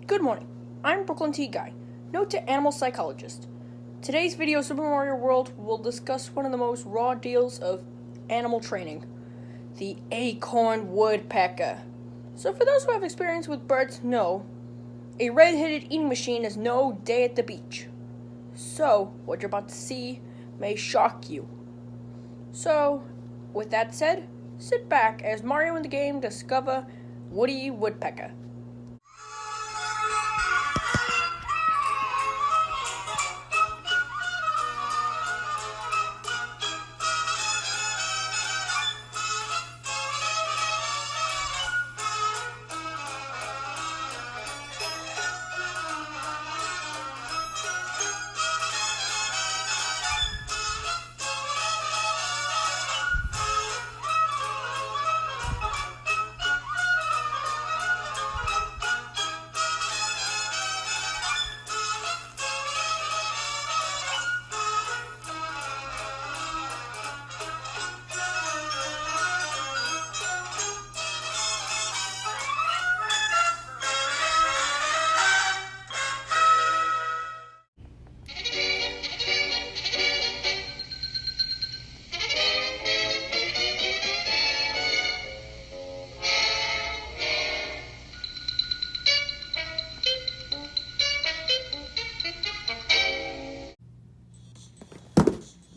Good morning, I'm Brooklyn T. Guy, note to animal psychologist. Today's video, Super Mario World, will discuss one of the most raw deals of animal training, the Acorn Woodpecker. So for those who have experience with birds know, a red-headed eating machine has no day at the beach. So, what you're about to see may shock you. So, with that said, sit back as Mario and the game discover Woody Woodpecker.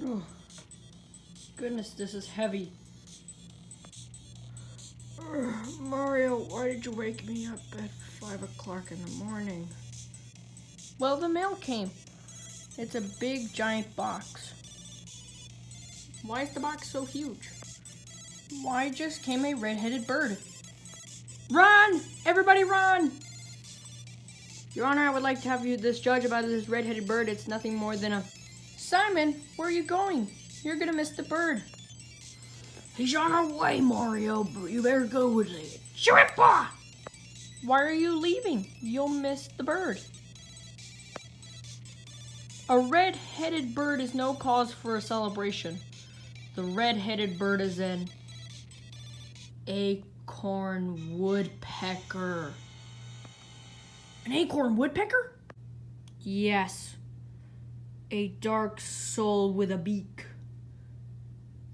Oh, goodness, this is heavy. Mario, why did you wake me up at 5 o'clock in the morning? Well, the mail came. It's a big, giant box. Why is the box so huge? Why just came a red-headed bird? Run! Everybody run! Your Honor, I would like to have you this judge about this red-headed bird. It's nothing more than a... Simon, where are you going? You're gonna miss the bird. He's on our way, Mario, but you better go with it. Shrimpa! Why are you leaving? You'll miss the bird. A red-headed bird is no cause for a celebration. The red-headed bird is an acorn woodpecker. An acorn woodpecker? Yes. A dark soul with a beak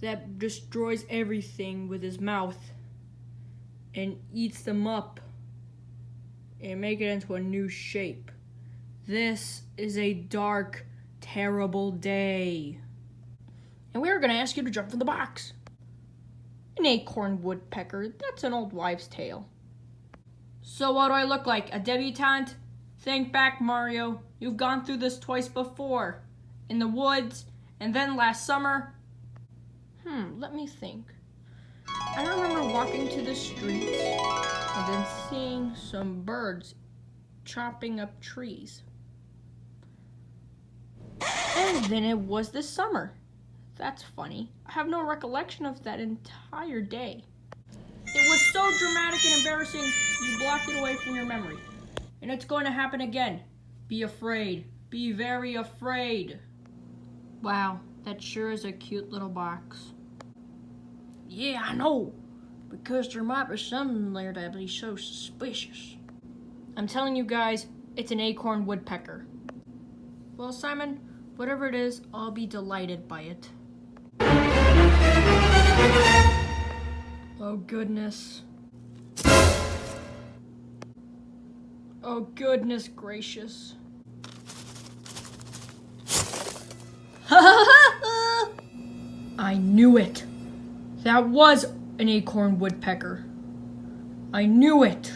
that destroys everything with his mouth and eats them up and make it into a new shape. This is a dark, terrible day. And we are going to ask you to jump from the box. An acorn woodpecker, that's an old wives' tale. So what do I look like, a debutante? Think back, Mario. You've gone through this twice before. In the woods, and then last summer. Let me think. I remember walking to the streets and then seeing some birds chopping up trees. And then it was this summer. That's funny. I have no recollection of that entire day. It was so dramatic and embarrassing, you blocked it away from your memory. And it's going to happen again. Be afraid. Be very afraid. Wow, that sure is a cute little box. Yeah, I know. Because there might be something there that'd be so suspicious. I'm telling you guys, it's an acorn woodpecker. Well, Simon, whatever it is, I'll be delighted by it. Oh, goodness. Oh, goodness gracious. I knew it. That was an acorn woodpecker. I knew it.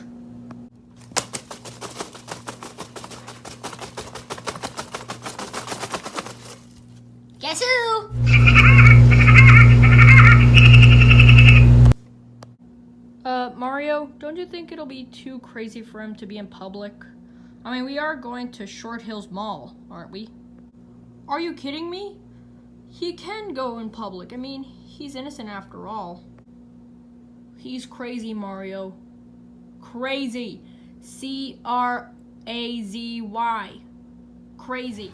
Guess who? Mario, don't you think it'll be too crazy for him to be in public? I mean, we are going to Short Hills Mall, aren't we? Are you kidding me? He can go in public. I mean, he's innocent after all. He's crazy, Mario. Crazy. C-R-A-Z-Y. Crazy.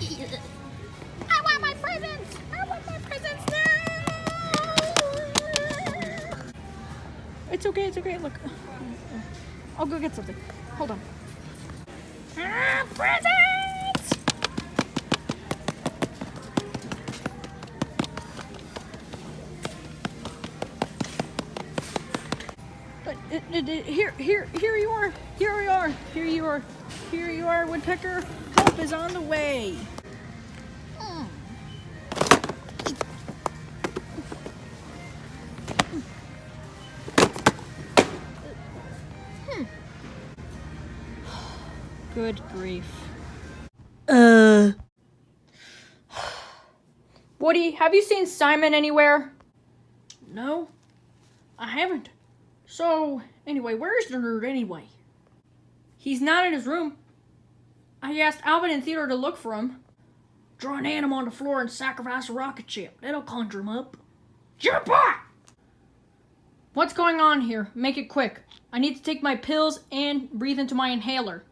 I want my presents! I want my presents now! It's okay, look. I'll go get something. Hold on. Ah, presents! Here you are. Here we are. Here you are. Here you are, Woodpecker. Help is on the way. Good grief. Woody, have you seen Simon anywhere? No, I haven't. So, anyway, where's the nerd anyway? He's not in his room. I asked Alvin and Theodore to look for him. Draw an animal on the floor and sacrifice a rocket ship. That'll conjure him up. Jump on! What's going on here? Make it quick. I need to take my pills and breathe into my inhaler.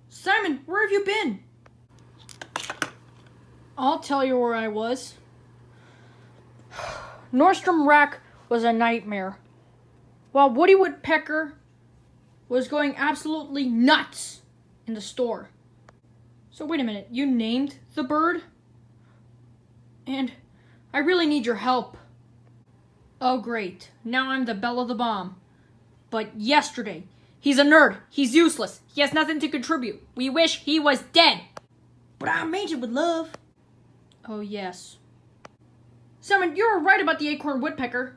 Simon, where have you been? I'll tell you where I was. Nordstrom Rack was a nightmare. While Woody Woodpecker was going absolutely nuts in the store. So wait a minute, you named the bird? And I really need your help. Oh great, now I'm the belle of the bomb. But yesterday, he's a nerd, he's useless, he has nothing to contribute. We wish he was dead. But I made it with love. Oh yes. Simon, you were right about the Acorn Woodpecker.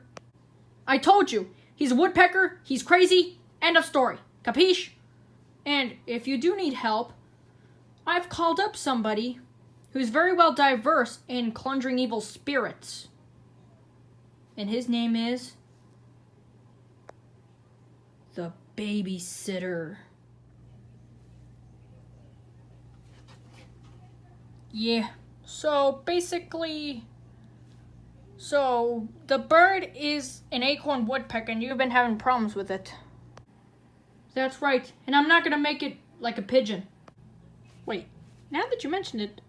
I told you, he's a woodpecker, he's crazy, end of story. Capiche? And if you do need help, I've called up somebody who's very well diverse in conjuring evil spirits. And his name is the babysitter. Yeah, so basically, the bird is an acorn woodpecker and you've been having problems with it. That's right, and I'm not gonna make it like a pigeon. Wait, now that you mentioned it,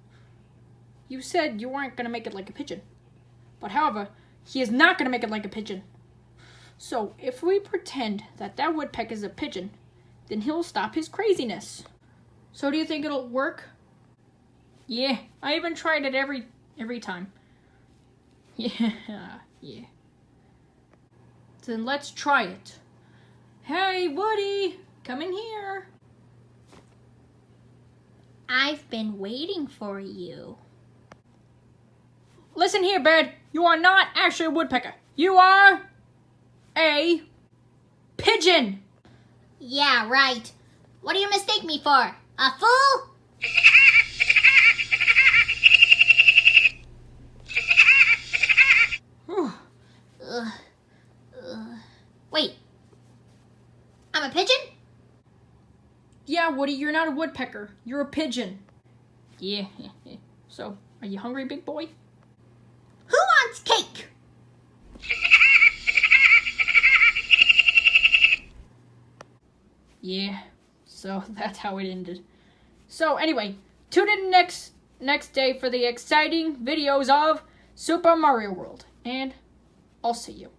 you said you weren't gonna make it like a pigeon. But however, he is not gonna make it like a pigeon. So if we pretend that that woodpecker is a pigeon, then he'll stop his craziness. So do you think it'll work? Yeah, I even tried it every time. Yeah. Then let's try it. Hey, Woody, come in here. I've been waiting for you. Listen here, bird. You are not actually a woodpecker. You are a pigeon. Yeah, right. What do you mistake me for? A fool? Wait. I'm a pigeon? Yeah, Woody, you're not a woodpecker. You're a pigeon. Yeah. So, are you hungry, big boy? Who wants cake? Yeah, so that's how it ended. So anyway, tune in next day for the exciting videos of Super Mario World. And I'll see you.